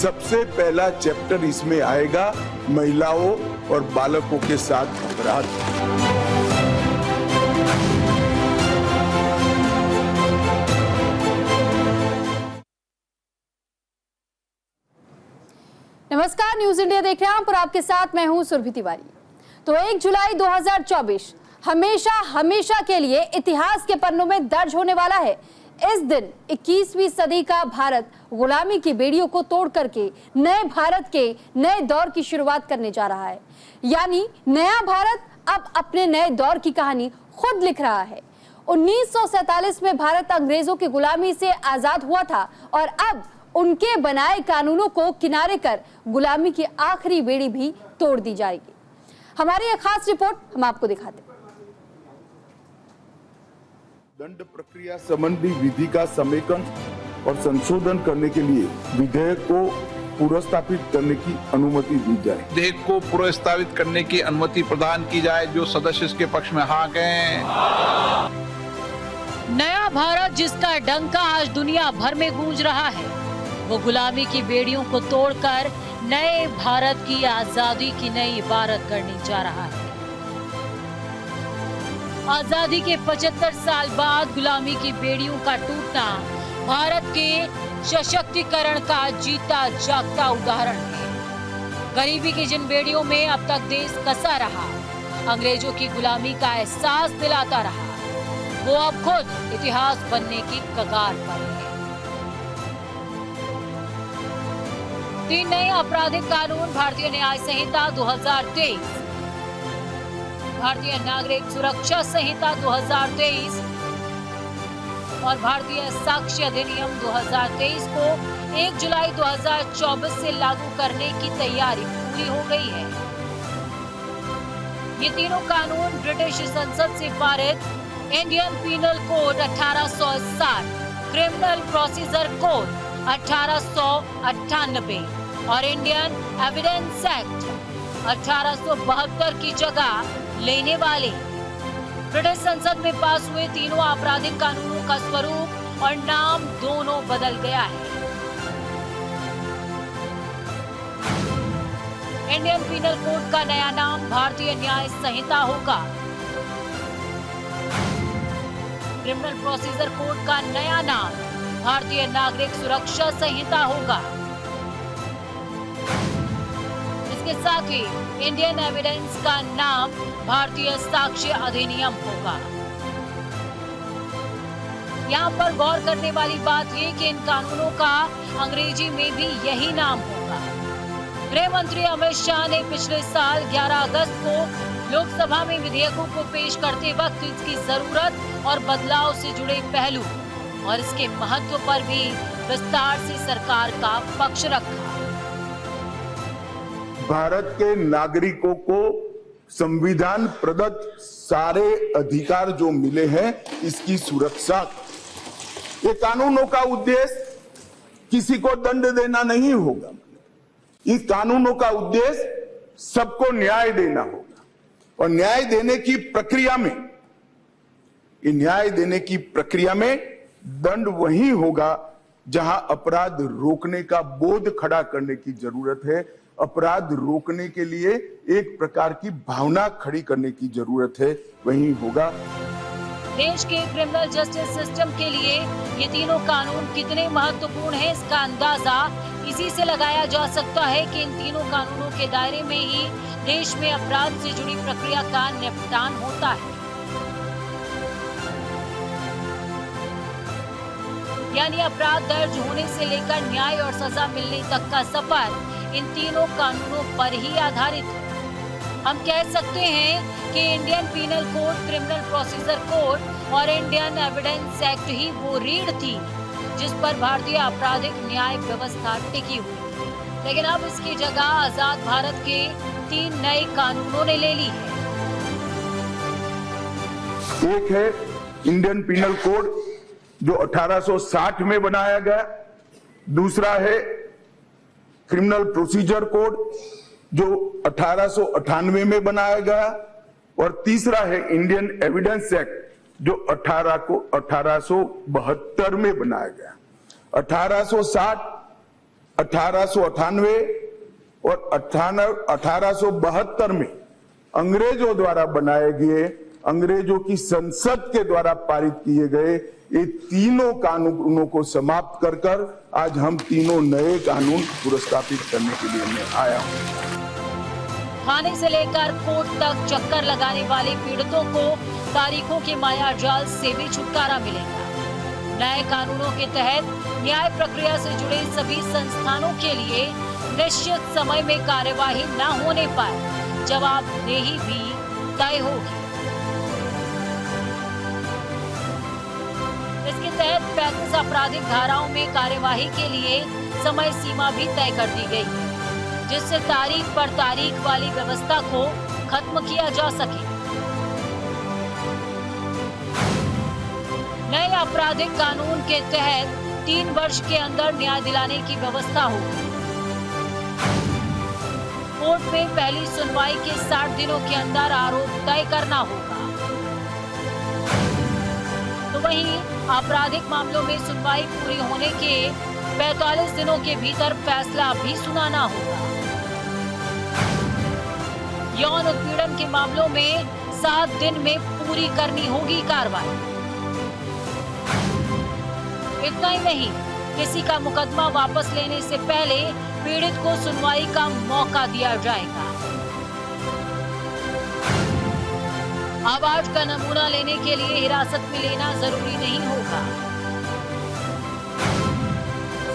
सबसे पहला चैप्टर इसमें आएगा महिलाओं और बालकों के साथ अपराध। नमस्कार, न्यूज इंडिया देख रहे हैं आप और आपके साथ मैं हूं सुरभि तिवारी। तो 1 जुलाई 2024 हमेशा के लिए इतिहास के पन्नों में दर्ज होने वाला है। इस दिन 21वीं सदी का भारत गुलामी की बेड़ियों को तोड़ करके नए भारत के नए दौर की शुरुआत करने जा रहा है। यानी नया भारत अब अपने नए दौर की कहानी खुद लिख रहा है। 1947 में भारत अंग्रेजों की गुलामी से आजाद हुआ था और अब उनके बनाए कानूनों को किनारे कर गुलामी की आखिरी बेड़ी भी तोड़ दी जाएगी। हमारी एक खास रिपोर्ट हम आपको दिखाते हैं। दंड प्रक्रिया संबंधी विधि का समेकन और संशोधन करने के लिए विधेयक को पुनर्स्थापित करने की अनुमति दी जाए। विधेयक को पुनर्स्थापित करने की अनुमति प्रदान की जाए। जो सदस्य इसके पक्ष में हाँ कहें। नया भारत जिसका डंका आज दुनिया भर में गूंज रहा है, वो गुलामी की बेड़ियों को तोड़कर नए भारत की आजादी की नई इबारत करने जा रहा है। आजादी के 75 साल बाद गुलामी की बेड़ियों का टूटना भारत के सशक्तिकरण का जीता जागता उदाहरण है। गरीबी की जिन बेड़ियों में अब तक देश कसा रहा, अंग्रेजों की गुलामी का एहसास दिलाता रहा, वो अब खुद इतिहास बनने की कगार पर है। 3 नए आपराधिक कानून, भारतीय न्याय संहिता 2023, भारतीय नागरिक सुरक्षा संहिता 2023 और भारतीय साक्ष्य अधिनियम 2023 को 1 जुलाई 2024 से लागू करने की तैयारी पूरी हो गई है। ये तीनो98 कानून ब्रिटिश संसद से पारित Indian Penal Code 1860, Criminal Procedure Code 1898 और इंडियन एविडेंस एक्ट 1872 की जगह लेने वाले ब्रिटिश संसद में पास हुए तीनों आपराधिक कानूनों का स्वरूप और नाम दोनों बदल गया है। इंडियन पीनल कोड का नया नाम भारतीय न्याय संहिता होगा। क्रिमिनल प्रोसीजर कोड का नया नाम भारतीय नागरिक सुरक्षा संहिता होगा। इसके साथ ही इंडियन एविडेंस का नाम भारतीय साक्ष्य अधिनियम होगा। यहाँ पर गौर करने वाली बात ये कि इन कानूनों का अंग्रेजी में भी यही नाम होगा। गृह मंत्री अमित शाह ने पिछले साल 11 अगस्त को लोकसभा में विधेयकों को पेश करते वक्त इसकी जरूरत और बदलाव से जुड़े पहलू और इसके महत्व पर भी विस्तार से सरकार का पक्ष रखा। भारत के नागरिकों को संविधान प्रदत्त सारे अधिकार जो मिले हैं, इसकी सुरक्षा। ये कानूनों का उद्देश्य किसी को दंड देना नहीं होगा। इस कानूनों का उद्देश्य सबको न्याय देना होगा और न्याय देने की प्रक्रिया में दंड वही होगा जहां अपराध रोकने का बोध खड़ा करने की जरूरत है। अपराध रोकने के लिए एक प्रकार की भावना खड़ी करने की जरूरत है, वही होगा। देश के क्रिमिनल जस्टिस सिस्टम के लिए ये तीनों कानून कितने महत्वपूर्ण हैं, इसका अंदाजा इसी से लगाया जा सकता है कि इन तीनों कानूनों के दायरे में ही देश में अपराध से जुड़ी प्रक्रिया का निपटान होता है। यानी अपराध दर्ज होने से लेकर न्याय और सजा मिलने तक का सफर इन तीनों कानूनों पर ही आधारित है। हम कह सकते हैं कि Indian Penal Code, Criminal Procedure Code और इंडियन एविडेंस एक्ट ही वो रीढ़ थी जिस पर भारतीय आपराधिक न्याय व्यवस्था टिकी हुई। लेकिन अब इसकी जगह आजाद भारत के 3 नए कानूनों ने ले ली है। एक है इंडियन पीनल कोड जो 1860 में बनाया गया, दूसरा है क्रिमिनल प्रोसीजर कोड जो 1898 में बनाया गया और तीसरा है इंडियन एविडेंस एक्ट जो 1872 में बनाया गया। 1860 1898 और 1872 में अंग्रेजों द्वारा बनाए गए, अंग्रेजों की संसद के द्वारा पारित किए गए ये तीनों कानूनों को समाप्त कर आज हम तीनों नए कानून पुरस्कृत करने के लिए मैं आया हूं। थाने से लेकर कोर्ट तक चक्कर लगाने वाले पीड़ितों को तारीखों के माया जाल से भी छुटकारा मिलेगा। नए कानूनों के तहत न्याय प्रक्रिया से जुड़े सभी संस्थानों के लिए निश्चित समय में कार्यवाही न होने पर जवाबदेही भी तय होगी। इसके तहत 35 आपराधिक धाराओं में कार्यवाही के लिए समय सीमा भी तय कर दी गई, जिससे तारीख पर तारीख वाली व्यवस्था को खत्म किया जा सके। नए आपराधिक कानून के तहत 3 वर्ष के अंदर न्याय दिलाने की व्यवस्था होगी। कोर्ट में पहली सुनवाई के 60 दिनों के अंदर आरोप तय करना होगा। तो वहीं आपराधिक मामलों में सुनवाई पूरी होने के 45 दिनों के भीतर फैसला भी सुनाना होगा। यौन उत्पीड़न के मामलों में 7 दिन में पूरी करनी होगी कार्रवाई। इतना ही नहीं, किसी का मुकदमा वापस लेने से पहले पीड़ित को सुनवाई का मौका दिया जाएगा। आवाज का नमूना लेने के लिए हिरासत में लेना जरूरी नहीं होगा।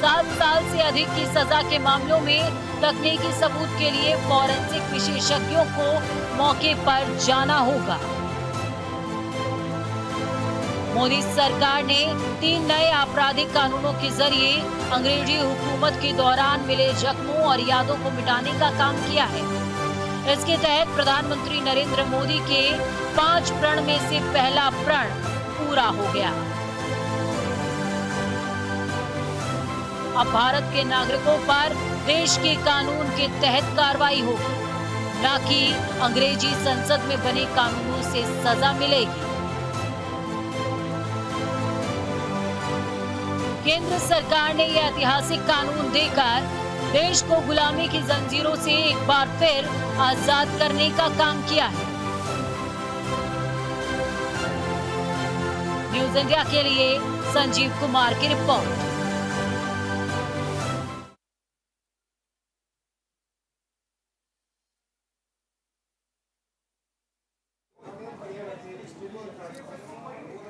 7 साल से अधिक की सजा के मामलों में तकनीकी सबूत के लिए फॉरेंसिक विशेषज्ञों को मौके पर जाना होगा। मोदी सरकार ने 3 नए आपराधिक कानूनों के जरिए अंग्रेजी हुकूमत के दौरान मिले जख्मों और यादों को मिटाने का काम किया है। इसके तहत प्रधानमंत्री नरेंद्र मोदी के 5 प्रण में से पहला प्रण पूरा हो गया। अब भारत के नागरिकों पर देश के कानून के तहत कार्रवाई होगी, न कि अंग्रेजी संसद में बने कानूनों से सजा मिलेगी। केंद्र सरकार ने यह ऐतिहासिक कानून देकर देश को गुलामी की जंजीरों से एक बार फिर आजाद करने का काम किया है। न्यूज़ इंडिया के लिए संजीव कुमार की रिपोर्ट।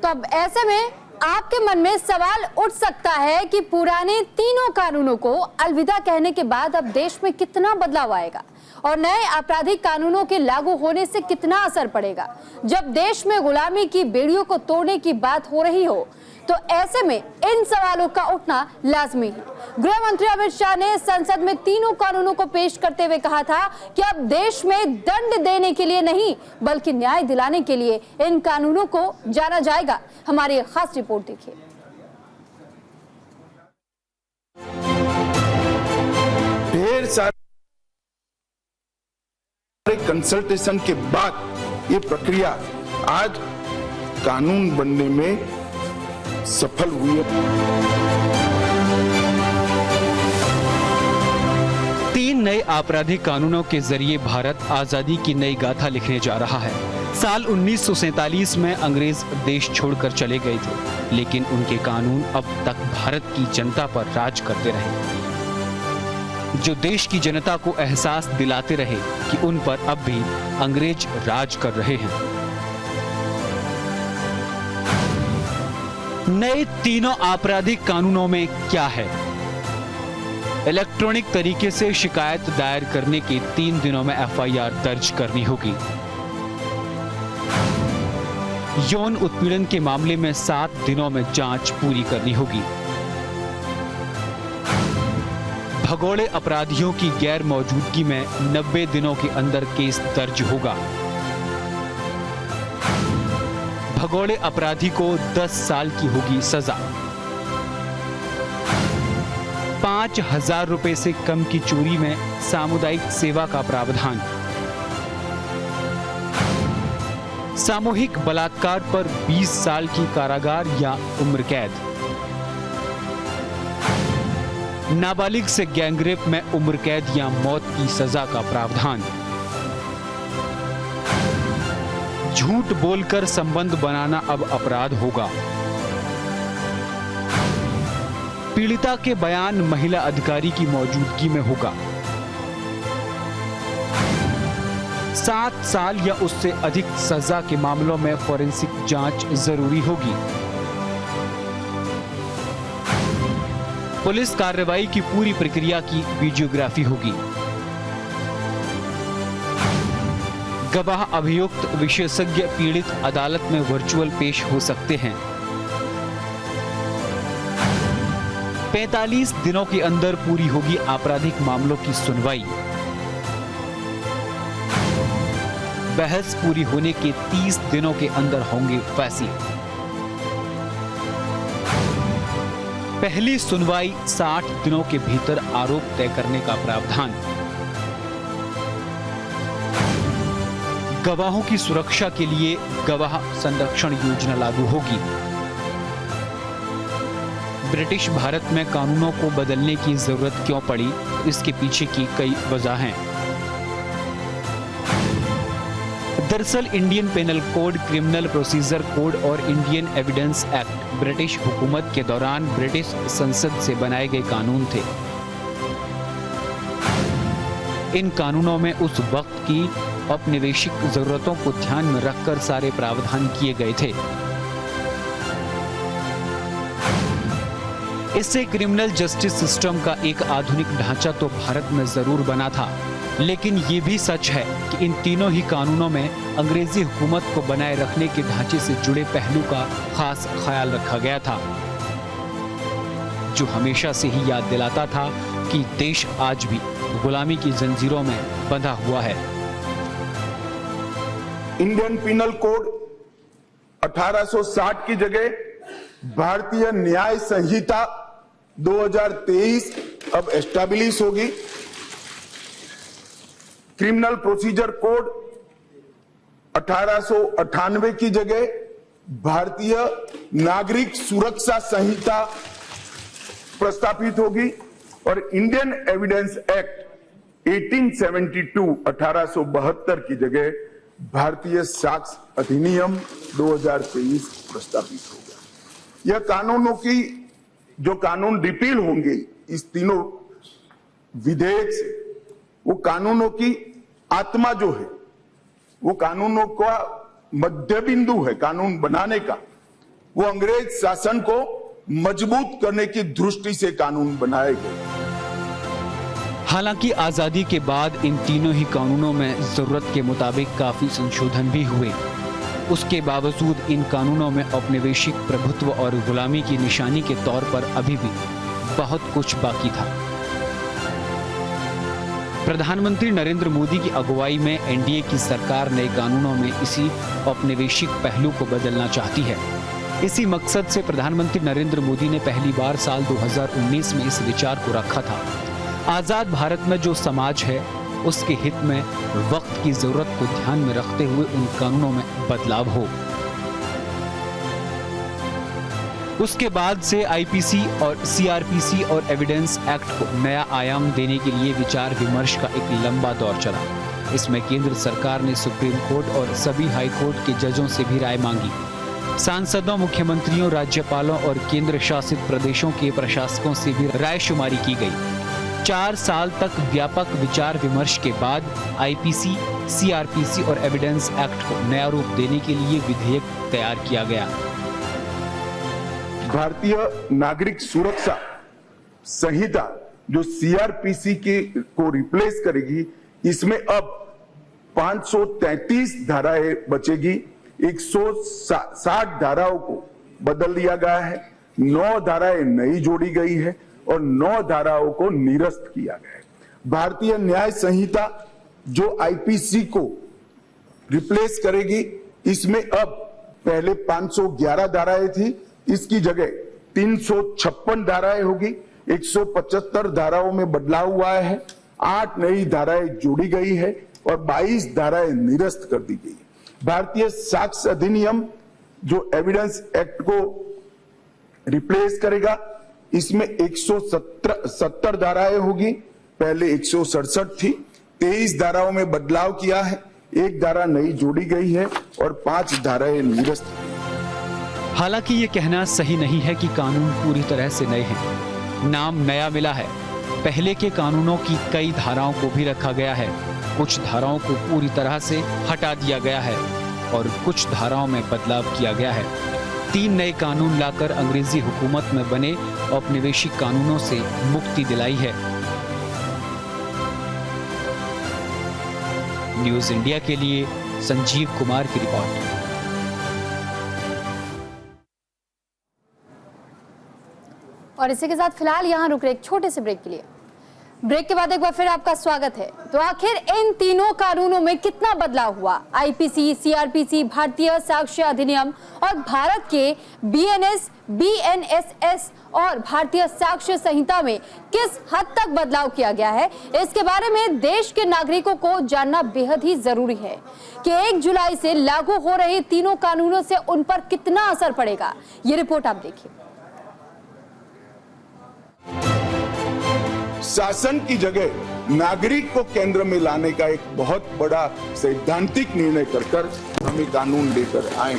तो अब ऐसे में आपके मन में सवाल उठ सकता है कि पुराने तीनों कानूनों को अलविदा कहने के बाद अब देश में कितना बदलाव आएगा और नए आपराधिक कानूनों के लागू होने से कितना असर पड़ेगा। जब देश में गुलामी की बेड़ियों को तोड़ने की बात हो रही हो तो ऐसे में इन सवालों का उठना लाजमी है। गृह मंत्री अमित शाह ने संसद में तीनों कानूनों को पेश करते हुए कहा था कि अब देश में दंड देने के लिए नहीं बल्कि न्याय दिलाने के लिए इन कानूनों को जाना जाएगा। हमारी एक खास रिपोर्ट देखिए। ढेर सारे कंसल्टेशन के बाद ये प्रक्रिया आज कानून बनने में सफल हुई है। 3 नए आपराधिक कानूनों के जरिए भारत आजादी की नई गाथा लिखने जा रहा है। साल 1947 में अंग्रेज देश छोड़कर चले गए थे, लेकिन उनके कानून अब तक भारत की जनता पर राज करते रहे, जो देश की जनता को एहसास दिलाते रहे कि उन पर अब भी अंग्रेज राज कर रहे हैं। नए तीनों आपराधिक कानूनों में क्या है? इलेक्ट्रॉनिक तरीके से शिकायत दायर करने के 3 दिनों में एफआईआर दर्ज करनी होगी। यौन उत्पीड़न के मामले में 7 दिनों में जांच पूरी करनी होगी। भगोड़े अपराधियों की गैर मौजूदगी में 90 दिनों के अंदर केस दर्ज होगा। भगोड़े अपराधी को 10 साल की होगी सजा। 5,000 रुपए से कम की चोरी में सामुदायिक सेवा का प्रावधान। सामूहिक बलात्कार पर 20 साल की कारागार या उम्र कैद। नाबालिग से गैंगरेप में उम्र कैद या मौत की सजा का प्रावधान। झूठ बोलकर संबंध बनाना अब अपराध होगा। पीड़िता के बयान महिला अधिकारी की मौजूदगी में होगा। 7 साल या उससे अधिक सजा के मामलों में फॉरेंसिक जांच जरूरी होगी। पुलिस कार्रवाई की पूरी प्रक्रिया की वीडियोग्राफी होगी। गवाह अभियुक्त विशेषज्ञ पीड़ित अदालत में वर्चुअल पेश हो सकते हैं। 45 दिनों के अंदर पूरी होगी आपराधिक मामलों की सुनवाई। बहस पूरी होने के 30 दिनों के अंदर होंगे फैसले। पहली सुनवाई 60 दिनों के भीतर आरोप तय करने का प्रावधान। गवाहों की सुरक्षा के लिए गवाह संरक्षण योजना लागू होगी। ब्रिटिश भारत में कानूनों को बदलने की जरूरत क्यों पड़ी, इसके पीछे की कई वजहें। दरअसल Indian Penal Code, Criminal Procedure Code और इंडियन एविडेंस एक्ट ब्रिटिश हुकूमत के दौरान ब्रिटिश संसद से बनाए गए कानून थे। इन कानूनों में उस वक्त की औपनिवेशिक जरूरतों को ध्यान में रखकर सारे प्रावधान किए गए थे। इससे क्रिमिनल जस्टिस सिस्टम का एक आधुनिक ढांचा तो भारत में जरूर बना था, लेकिन ये भी सच है कि इन तीनों ही कानूनों में अंग्रेजी हुकूमत को बनाए रखने के ढांचे से जुड़े पहलू का खास ख्याल रखा गया था, जो हमेशा से ही याद दिलाता था कि देश आज भी गुलामी की जंजीरों में बंधा हुआ है। इंडियन पिनल कोड 1860 की जगह भारतीय न्याय संहिता 2023 अब एस्टैब्लिश होगी। क्रिमिनल प्रोसीजर कोड 1898 की जगह भारतीय नागरिक सुरक्षा संहिता प्रस्तापित होगी और इंडियन एविडेंस एक्ट 1872 की जगह भारतीय साक्ष्य अधिनियम 2023 प्रस्तापित होगा। यह कानूनों की जो कानून रिपील होंगे इस तीनों विधेयक से, वो कानूनों की आत्मा जो है, वो कानूनों का मध्य बिंदु है कानून बनाने का, वो अंग्रेज शासन को मजबूत करने की दृष्टि से कानून बनाए गए। हालांकि आजादी के बाद इन तीनों ही कानूनों में जरूरत के मुताबिक काफी संशोधन भी हुए। उसके बावजूद इन कानूनों में औपनिवेशिक प्रभुत्व और गुलामी की निशानी के तौर पर अभी भी बहुत कुछ बाकी था। प्रधानमंत्री नरेंद्र मोदी की अगुवाई में एनडीए की सरकार नए कानूनों में इसी औपनिवेशिक पहलू को बदलना चाहती है। इसी मकसद से प्रधानमंत्री नरेंद्र मोदी ने पहली बार साल 2019 में इस विचार को रखा था। आजाद भारत में जो समाज है उसके हित में वक्त की जरूरत को ध्यान में रखते हुए उन कानूनों में बदलाव हो। उसके बाद से आईपीसी और सीआरपीसी और एविडेंस एक्ट को नया आयाम देने के लिए विचार विमर्श का एक लंबा दौर चला। इसमें केंद्र सरकार ने सुप्रीम कोर्ट और सभी हाई कोर्ट के जजों से भी राय मांगी। सांसदों, मुख्यमंत्रियों, राज्यपालों और केंद्र शासित प्रदेशों के प्रशासकों से भी रायशुमारी की गई। 4 साल तक व्यापक विचार विमर्श के बाद आईपीसी, सीआरपीसी और एविडेंस एक्ट को नया रूप देने के लिए विधेयक तैयार किया गया। भारतीय नागरिक सुरक्षा संहिता जो सीआरपीसी को रिप्लेस करेगी, इसमें अब 533 धाराएं बचेगी। 160 धाराओं को बदल दिया गया है, 9 धाराएं नई जोड़ी गई है और 9 धाराओं को निरस्त किया गया है। भारतीय न्याय संहिता जो आईपीसी को रिप्लेस करेगी, इसमें अब पहले 511 धाराएं थी, इसकी जगह 356 धाराएं होगी। 175 धाराओं में बदलाव हुआ है, 8 नई धाराएं जोड़ी गई है और 22 धाराएं निरस्त कर दी गई। भारतीय साक्ष्य अधिनियम जो एविडेंस एक्ट को रिप्लेस करेगा, इसमें 170 धाराएं होगी, पहले 167 थी। 23 धाराओं में बदलाव किया है, 1 धारा नई जोड़ी गई है और 5 धाराएं निरस्त। हालांकि ये कहना सही नहीं है कि कानून पूरी तरह से नए हैं। नाम नया मिला है। पहले के कानूनों की कई धाराओं को भी रखा गया है, कुछ धाराओं को पूरी तरह से हटा दिया गया है और कुछ धाराओं में बदलाव किया गया है। 3 नए कानून लाकर अंग्रेजी हुकूमत में बने औपनिवेशिक कानूनों से मुक्ति दिलाई है। न्यूज इंडिया के लिए संजीव कुमार की रिपोर्ट। और इसी के साथ फिलहाल यहाँ रुक रहे एक छोटे से ब्रेक के लिए। ब्रेक के बाद एक बार फिर आपका स्वागत है। तो आखिर इन तीनों कानूनों में कितना बदलाव हुआ? आईपीसी, सीआरपीसी, भारतीय साक्ष्य अधिनियम और भारत के बीएनएस, बीएनएसएस और भारतीय साक्ष्य संहिता में किस हद तक बदलाव किया गया है, इसके बारे में देश के नागरिकों को जानना बेहद ही जरूरी है कि 1 जुलाई से लागू हो रहे तीनों कानूनों से उन पर कितना असर पड़ेगा। ये रिपोर्ट आप देखिए। शासन की जगह नागरिक को केंद्र में लाने का एक बहुत बड़ा सैद्धांतिक निर्णय कर हम ये कानून लेकर आए।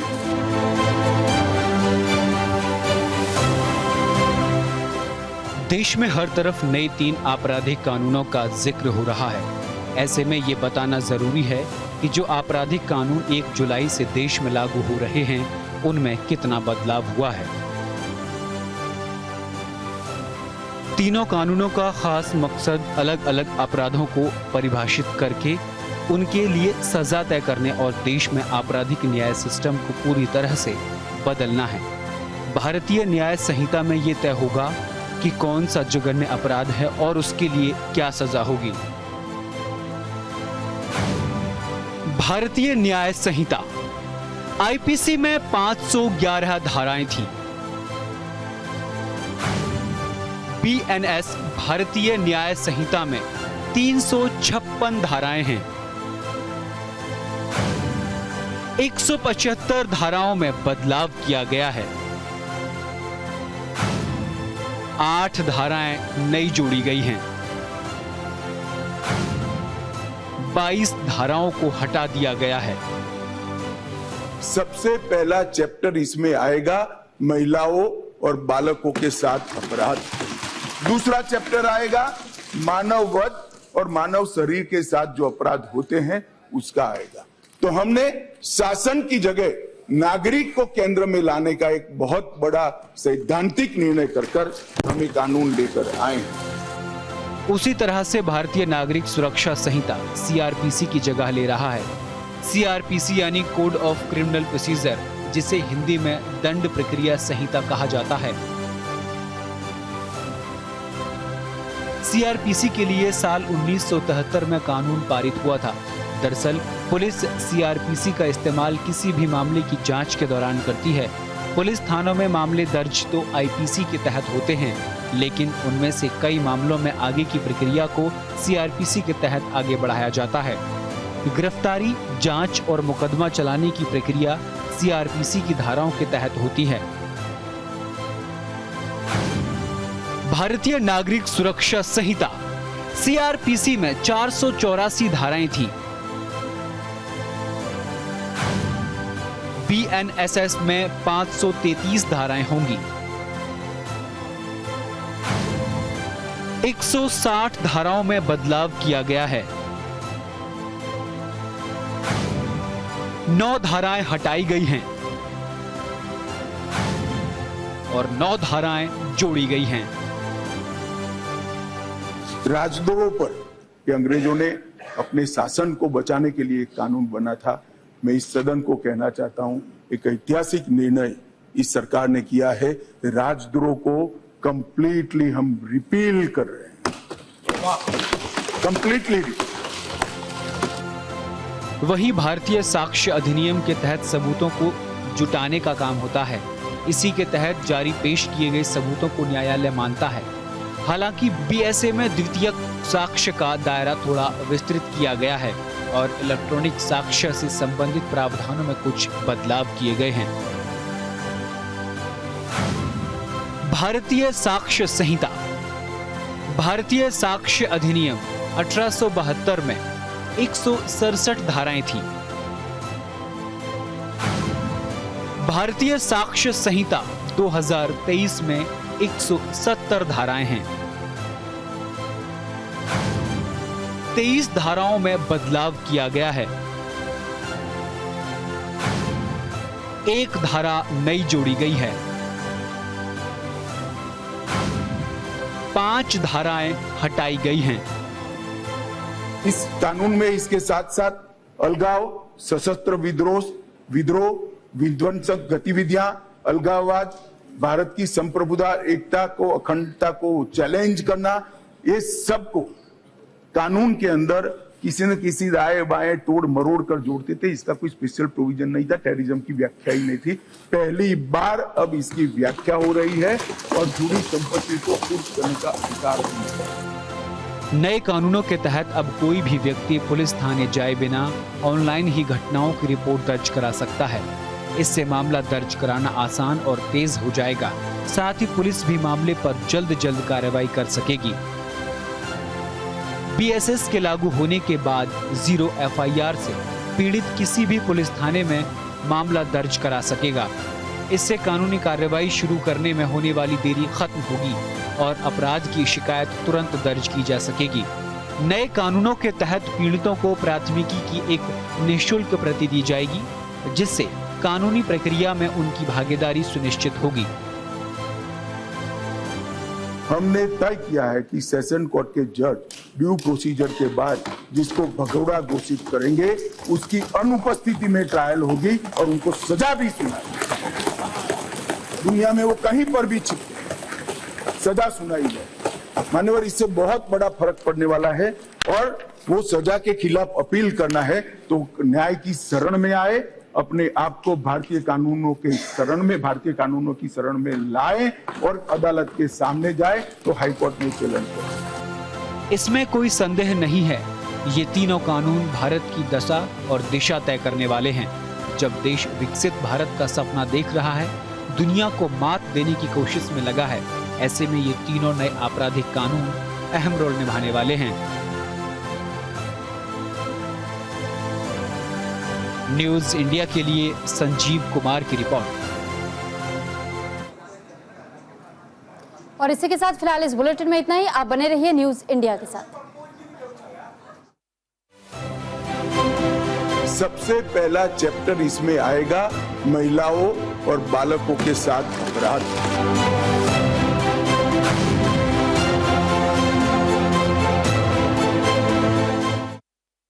देश में हर तरफ नए 3 आपराधिक कानूनों का जिक्र हो रहा है। ऐसे में ये बताना जरूरी है कि जो आपराधिक कानून 1 जुलाई से देश में लागू हो रहे हैं, उनमें कितना बदलाव हुआ है। तीनों कानूनों का खास मकसद अलग अलग अपराधों को परिभाषित करके उनके लिए सजा तय करने और देश में आपराधिक न्याय सिस्टम को पूरी तरह से बदलना है। भारतीय न्याय संहिता में ये तय होगा कि कौन सा जघन्य अपराध है और उसके लिए क्या सजा होगी। भारतीय न्याय संहिता आईपीसी में 511 धाराएं थीं। बीएनएस भारतीय न्याय संहिता में 356 धाराएं हैं। 175 धाराओं में बदलाव किया गया है। 8 धाराएं नई जोड़ी गई हैं। 22 धाराओं को हटा दिया गया है। सबसे पहला चैप्टर इसमें आएगा महिलाओं और बालकों के साथ अपराध। दूसरा चैप्टर आएगा मानव वध और मानव शरीर के साथ जो अपराध होते हैं उसका आएगा। तो हमने शासन की जगह नागरिक को केंद्र में लाने का एक बहुत बड़ा सैद्धांतिक निर्णय कर हम ये कानून लेकर आए हैं। उसी तरह से भारतीय नागरिक सुरक्षा संहिता सीआरपीसी की जगह ले रहा है। सीआरपीसी यानी कोड ऑफ क्रिमिनल प्रोसीजर, जिसे हिंदी में दंड प्रक्रिया संहिता कहा जाता है। सीआरपीसी के लिए साल 1973 में कानून पारित हुआ था। दरअसल पुलिस सीआरपीसी का इस्तेमाल किसी भी मामले की जांच के दौरान करती है। पुलिस थानों में मामले दर्ज तो आईपीसी के तहत होते हैं, लेकिन उनमें से कई मामलों में आगे की प्रक्रिया को सीआरपीसी के तहत आगे बढ़ाया जाता है। गिरफ्तारी, जांच और मुकदमा चलाने की प्रक्रिया सीआरपीसी की धाराओं के तहत होती है। भारतीय नागरिक सुरक्षा संहिता सीआरपीसी में 484 धाराएं थीं। बीएनएसएस में 533 धाराएं होंगी। 160 धाराओं में बदलाव किया गया है। 9 धाराएं हटाई गई हैं और 9 धाराएं जोड़ी गई हैं। राजद्रोह पर कि अंग्रेजों ने अपने शासन को बचाने के लिए एक कानून बना था। मैं इस सदन को कहना चाहता हूं, एक ऐतिहासिक निर्णय इस सरकार ने किया है। राजद्रोह को कंप्लीटली हम रिपील कर रहे हैं, कंप्लीटली। वहीं भारतीय साक्ष्य अधिनियम के तहत सबूतों को जुटाने का काम होता है। इसी के तहत जारी पेश किए गए सबूतों को न्यायालय मानता है। हालांकि बीएसए में द्वितीयक साक्ष्य का दायरा थोड़ा विस्तृत किया गया है और इलेक्ट्रॉनिक साक्ष्य से संबंधित प्रावधानों में कुछ बदलाव किए गए हैं। भारतीय साक्ष्य संहिता। भारतीय साक्ष्य अधिनियम 1872 में 167 धाराएं थी। भारतीय साक्ष्य संहिता 2023 में 170 धाराएं हैं। 23 धाराओं में बदलाव किया गया है। एक धारा नई जोड़ी गई है। 5 धाराएं हटाई गई हैं। इस कानून में इसके साथ साथ अलगाव, सशस्त्र विद्रोह, विध्वंसक गतिविधियां, अलगाववाद, भारत की संप्रभुता, एकता को, अखंडता को चैलेंज करना, ये सब को कानून के अंदर किसी न किसी दाएं बाएं तोड़ मरोड़ कर जोड़ते थे। इसका कोई स्पेशल प्रोविजन नहीं था, टेररिज्म की व्याख्या ही नहीं थी। पहली बार अब इसकी व्याख्या हो रही है और जुड़ी संपत्ति को कुर्क करने का अधिकार है। नए कानूनों के तहत अब कोई भी व्यक्ति पुलिस थाने जाए बिना ऑनलाइन ही घटनाओं की रिपोर्ट दर्ज करा सकता है। इससे मामला दर्ज कराना आसान और तेज हो जाएगा। साथ ही पुलिस भी मामले पर जल्द कार्रवाई कर सकेगी। BSS के लागू होने के बाद 0 FIR से पीड़ित किसी भी पुलिस थाने में मामला दर्ज करा सकेगा। इससे कानूनी कार्रवाई शुरू करने में होने वाली देरी खत्म होगी और अपराध की शिकायत तुरंत दर्ज की जा सकेगी। नए कानूनों के तहत पीड़ितों को प्राथमिकी की एक निःशुल्क प्रति दी जाएगी, जिससे कानूनी प्रक्रिया में उनकी भागीदारी सुनिश्चित होगी। हमने तय किया है कि सेशन कोर्ट के जज ड्यू प्रोसीजर के बाद जिसको भगोड़ा घोषित करेंगे उसकी अनुपस्थिति में ट्रायल होगी और उनको सजा भी सुनाई। दुनिया में वो कहीं पर भी छिपके सजा सुनाई जाए। मान्यवर, इससे बहुत बड़ा फर्क पड़ने वाला है और वो सजा के खिलाफ अपील करना है तो न्याय की शरण में आए, अपने आप को भारतीय कानूनों की शरण में लाए और अदालत के सामने जाए तो हाईकोर्ट में चैलेंज करें। इसमें कोई संदेह नहीं है, ये तीनों कानून भारत की दशा और दिशा तय करने वाले हैं। जब देश विकसित भारत का सपना देख रहा है, दुनिया को मात देने की कोशिश में लगा है, ऐसे में ये तीनों नए आपराधिक कानून अहम रोल निभाने वाले हैं। न्यूज इंडिया के लिए संजीव कुमार की रिपोर्ट। और इसी के साथ फिलहाल इस बुलेटिन में इतना ही। आप बने रहिए न्यूज इंडिया के साथ। सबसे पहला चैप्टर इसमें आएगा महिलाओं और बालकों के साथ अपराध।